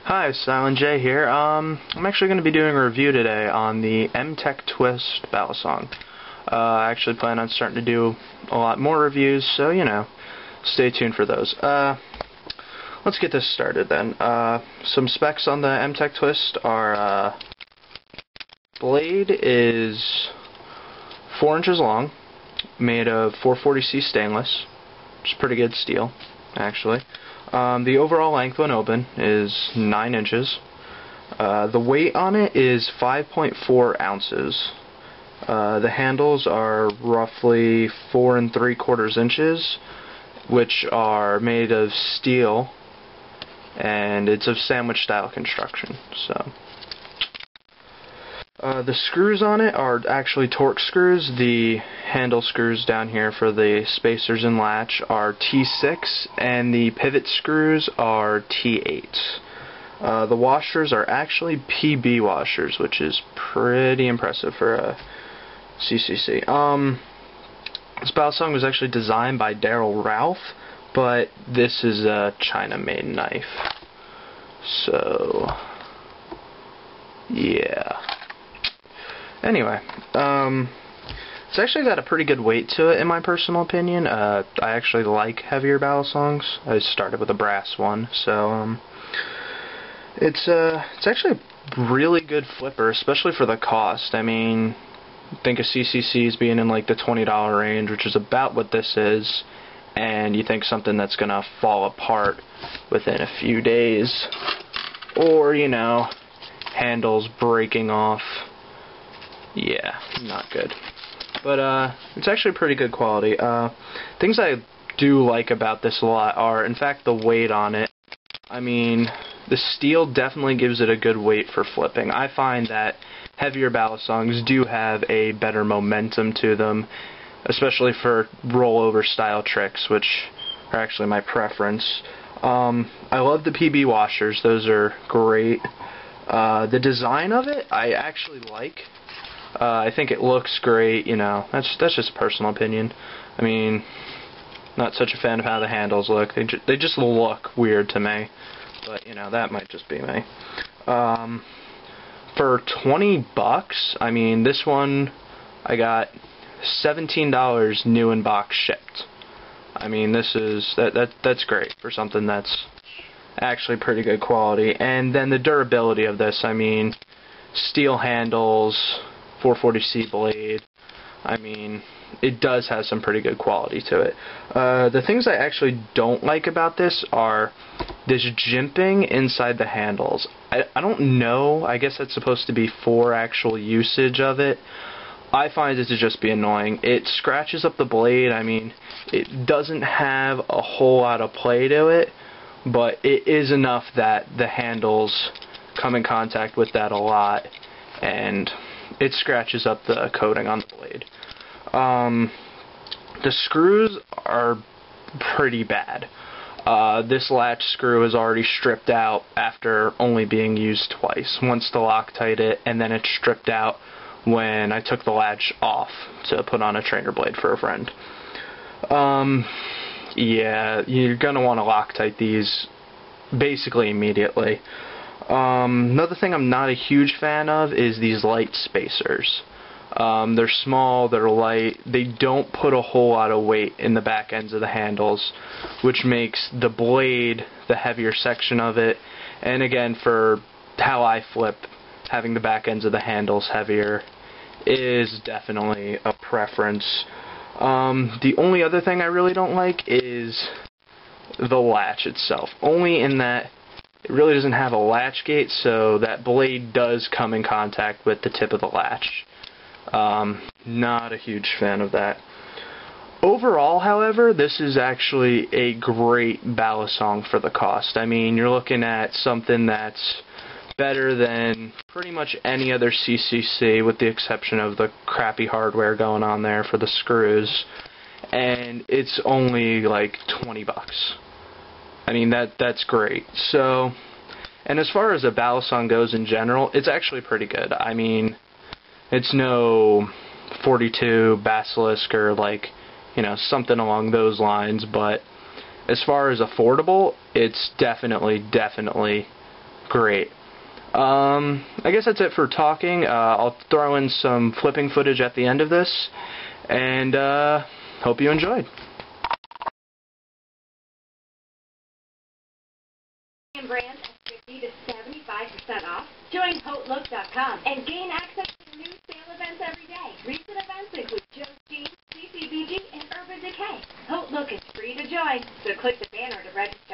Hi, Silent J here. I'm actually going to be doing a review today on the MTech Twist battle song. I actually plan on starting to do a lot more reviews, so, stay tuned for those. Let's get this started then. Some specs on the MTech Twist are, blade is 4 inches long, made of 440C stainless, which is pretty good steel, actually. The overall length when open is 9 inches. The weight on it is 5.4 ounces. The handles are roughly 4 3/4 inches, which are made of steel, and it's of sandwich style construction. So, the screws on it are actually Torx screws. The handle screws down here for the spacers and latch are T6, and the pivot screws are T8. The washers are actually PB washers, which is pretty impressive for a CCC. This battle song was actually designed by Daryl Ralph, but this is a China-made knife. So, yeah. Anyway, it's actually got a pretty good weight to it in my personal opinion. I actually like heavier battle songs. I started with a brass one, so it's actually a really good flipper, especially for the cost. I mean, think of CCCs being in like the $20 range, which is about what this is, and you think something that's gonna fall apart within a few days, or handles breaking off. Yeah, not good. But it's actually pretty good quality. Things I do like about this a lot are, in fact, the weight on it. I mean, the steel definitely gives it a good weight for flipping. I find that heavier battle songs do have a better momentum to them, especially for rollover style tricks, which are actually my preference. I love the PB washers. Those are great. The design of it, I actually like. I think it looks great, that's just a personal opinion. I mean, not such a fan of how the handles look. They just look weird to me, but, that might just be me. For $20, I mean, this one, I got $17 new in box shipped. I mean, that's great for something that's actually pretty good quality. And then the durability of this, I mean, steel handles, 440C blade. I mean, it does have some pretty good quality to it. The things I actually don't like about this are this jimping inside the handles. I don't know. I guess that's supposed to be for actual usage of it. I find it to just be annoying. It scratches up the blade. I mean, it doesn't have a whole lot of play to it, but it is enough that the handles come in contact with that a lot, and it scratches up the coating on the blade. The screws are pretty bad. This latch screw is already stripped out after only being used twice. Once to Loctite it, and then it's stripped out when I took the latch off to put on a trainer blade for a friend. Yeah, you're going to want to Loctite these basically immediately. Another thing I'm not a huge fan of is these light spacers. They're small, they're light, they don't put a whole lot of weight in the back ends of the handles, which makes the blade the heavier section of it, and again, for how I flip, having the back ends of the handles heavier is definitely a preference. The only other thing I really don't like is the latch itself, only in that it really doesn't have a latch gate, so that blade does come in contact with the tip of the latch. Not a huge fan of that. Overall, however, this is actually a great battle song for the cost. I mean, you're looking at something that's better than pretty much any other CCC, with the exception of the crappy hardware going on there for the screws, and it's only like $20. I mean, that's great. So, and as far as a battle song goes in general, it's actually pretty good. I mean, it's no 42 Basilisk or something along those lines, but as far as affordable, it's definitely great. I guess that's it for talking. I'll throw in some flipping footage at the end of this, and hope you enjoyed. Brands at 50 to 75% off. Join HoteLook.com and gain access to new sale events every day. Recent events include Joe's Jeans, CCBG, and Urban Decay. HoteLook is free to join, so click the banner to register.